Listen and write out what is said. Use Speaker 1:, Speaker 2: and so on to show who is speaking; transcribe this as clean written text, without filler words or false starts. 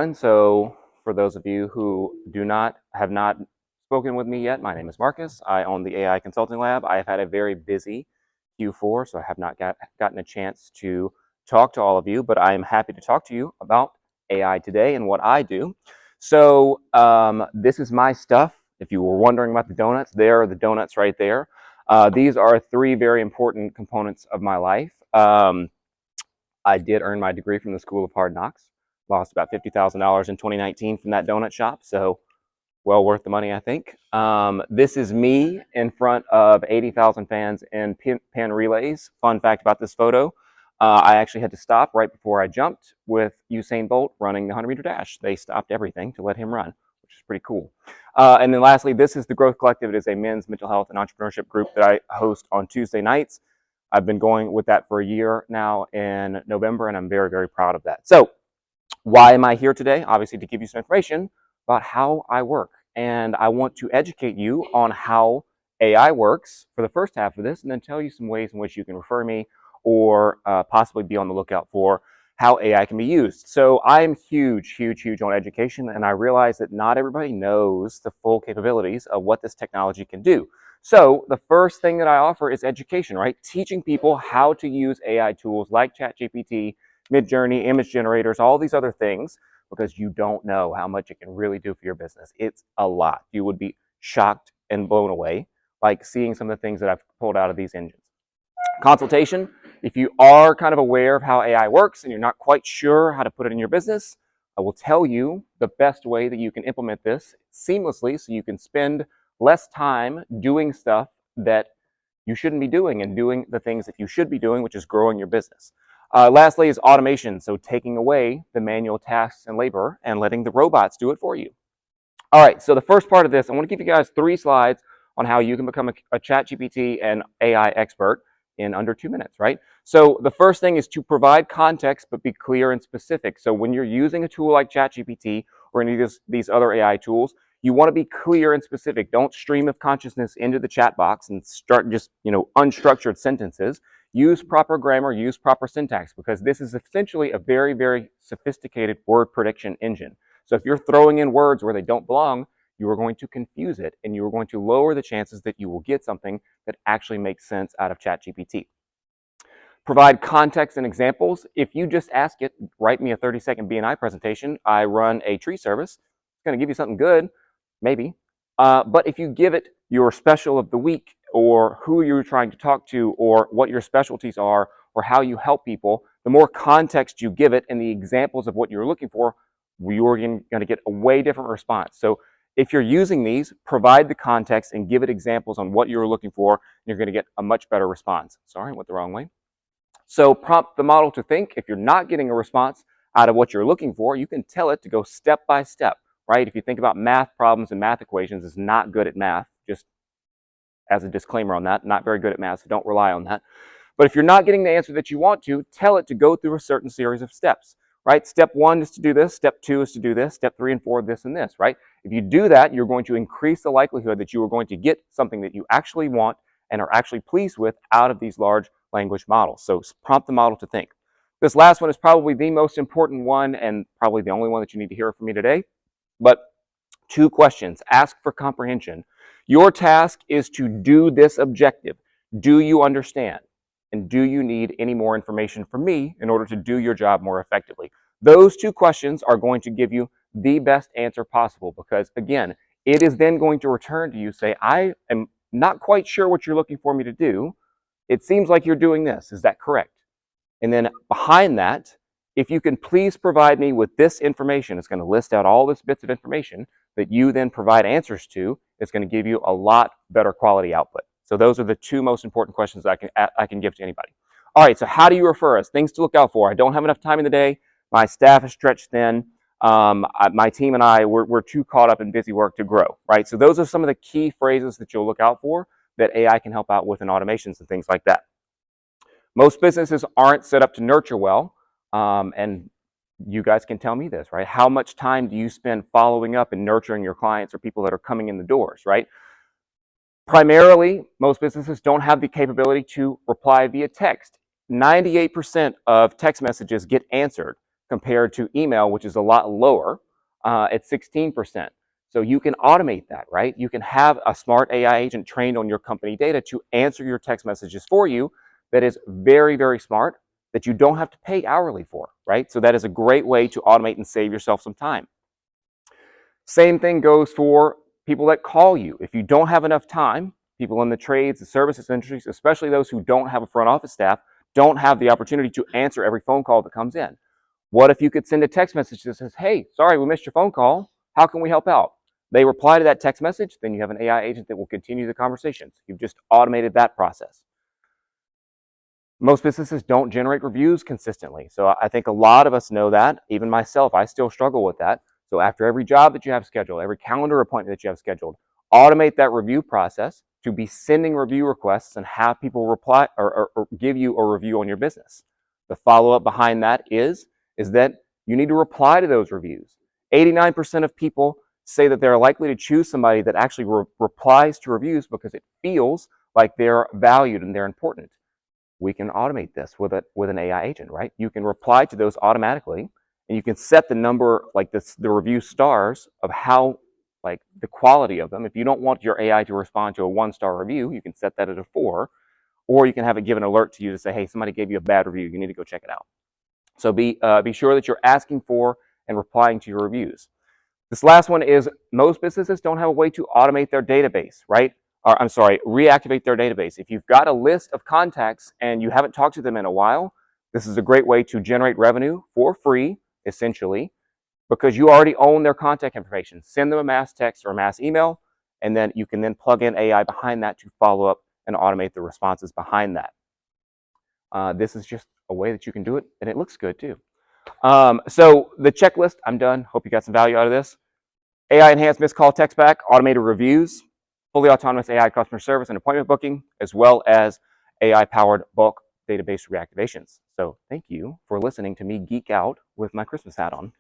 Speaker 1: And so for those of you who have not spoken with me yet, my name is Marcus. I own the AI Consulting Lab. I have had a very busy Q4, so I have not gotten a chance to talk to all of you, but I am happy to talk to you about AI today and what I do. So this is my stuff. If you were wondering about the donuts, there are the donuts right there. These are three very important components of my life. I did earn my degree from the School of Hard Knocks. Lost about $50,000 in 2019 from that donut shop, so well worth the money, I think. This is me in front of 80,000 fans in pin relays. Fun fact about this photo, I actually had to stop right before I jumped with Usain Bolt running the 100-meter dash. They stopped everything to let him run, which is pretty cool. And then lastly, this is the Growth Collective. It is a men's mental health and entrepreneurship group that I host on Tuesday nights. I've been going with that for a year now in November, and I'm very, very proud of that. So why am I here today? Obviously to give you some information about how I work. And I want to educate you on how AI works for the first half of this, and then tell you some ways in which you can refer me or possibly be on the lookout for how AI can be used. So I'm huge on education, and I realize that not everybody knows the full capabilities of what this technology can do. So the first thing that I offer is education, right? Teaching people how to use AI tools like ChatGPT, Midjourney, image generators, all these other things, because you don't know how much it can really do for your business. It's a lot. You would be shocked and blown away, like seeing some of the things that I've pulled out of these engines. Consultation, if you are kind of aware of how AI works and you're not quite sure how to put it in your business, I will tell you the best way that you can implement this seamlessly so you can spend less time doing stuff that you shouldn't be doing and doing the things that you should be doing, which is growing your business. Lastly is automation, so taking away the manual tasks and labor and letting the robots do it for you. All right, so the first part of this, I want to give you guys 3 slides on how you can become a ChatGPT and AI expert in under 2 minutes, right? So the first thing is to provide context, but be clear and specific. So when you're using a tool like ChatGPT or any of these other AI tools, you want to be clear and specific. Don't stream of consciousness into the chat box and start just, unstructured sentences. Use proper grammar, use proper syntax, because this is essentially a very, very sophisticated word prediction engine. So if you're throwing in words where they don't belong, you are going to confuse it, and you are going to lower the chances that you will get something that actually makes sense out of ChatGPT. Provide context and examples. If you just ask it, write me a 30-second BNI presentation. I run a tree service. It's going to give you something good, maybe. But if you give it your special of the week, or who you're trying to talk to, or what your specialties are, or how you help people, the more context you give it and the examples of what you're looking for, you're going to get a way different response. So if you're using these, provide the context and give it examples on what you're looking for, and you're going to get a much better response. Sorry, I went the wrong way. So prompt the model to think. If you're not getting a response out of what you're looking for, you can tell it to go step by step, right? If you think about math problems and math equations, it's not good at math, just as a disclaimer on that, not very good at math, so don't rely on that. But if you're not getting the answer that you want to, tell it to go through a certain series of steps, right? Step 1 is to do this, step 2 is to do this, step 3 and 4, this and this, right? If you do that, you're going to increase the likelihood that you are going to get something that you actually want and are actually pleased with out of these large language models. So prompt the model to think. This last one is probably the most important one and probably the only one that you need to hear from me today. But 2 questions. Ask for comprehension. Your task is to do this objective. Do you understand? And do you need any more information from me in order to do your job more effectively? Those 2 questions are going to give you the best answer possible, because again, it is then going to return to you, say, I am not quite sure what you're looking for me to do. It seems like you're doing this. Is that correct? And then behind that, if you can please provide me with this information, it's going to list out all these bits of information that you then provide answers to. It's going to give you a lot better quality output. So those are the 2 most important questions I can give to anybody. All right, so how do you refer us? Things to look out for. I don't have enough time in the day. My staff is stretched thin. My team and I, we're too caught up in busy work to grow, right? So those are some of the key phrases that you'll look out for that AI can help out with in automations and things like that. Most businesses aren't set up to nurture well, and you guys can tell me this, right? How much time do you spend following up and nurturing your clients or people that are coming in the doors, right? Primarily, most businesses don't have the capability to reply via text. 98% of text messages get answered. compared to email, which is a lot lower at 16%. So you can automate that, right? You can have a smart AI agent trained on your company data to answer your text messages for you that is very, very smart, that you don't have to pay hourly for, right? So that is a great way to automate and save yourself some time. Same thing goes for people that call you. If you don't have enough time, people in the trades, the services industries, especially those who don't have a front office staff, don't have the opportunity to answer every phone call that comes in. What if you could send a text message that says, hey, sorry, we missed your phone call. How can we help out? They reply to that text message, then you have an AI agent that will continue the conversations. You've just automated that process. Most businesses don't generate reviews consistently. So I think a lot of us know that. Even myself, I still struggle with that. So after every job that you have scheduled, every calendar appointment that you have scheduled, automate that review process to be sending review requests and have people reply or give you a review on your business. The follow-up behind that is that you need to reply to those reviews. 89% of people say that they're likely to choose somebody that actually replies to reviews because it feels like they're valued and they're important. We can automate this with an AI agent, right? You can reply to those automatically, and you can set the number, like the review stars of how, like the quality of them. If you don't want your AI to respond to a 1-star review, you can set that at a 4, or you can have it give an alert to you to say, hey, somebody gave you a bad review. You need to go check it out. So be sure that you're asking for and replying to your reviews. This last one is most businesses don't have a way to automate their database, right? Or I'm sorry, reactivate their database. If you've got a list of contacts and you haven't talked to them in a while, this is a great way to generate revenue for free, essentially, because you already own their contact information. Send them a mass text or a mass email, and then you can then plug in AI behind that to follow up and automate the responses behind that. This is just a way that you can do it, and it looks good too. So the checklist, I'm done. Hope you got some value out of this. AI enhanced missed call text back, automated reviews, fully autonomous AI customer service and appointment booking, as well as AI powered bulk database reactivations. So thank you for listening to me geek out with my Christmas hat on.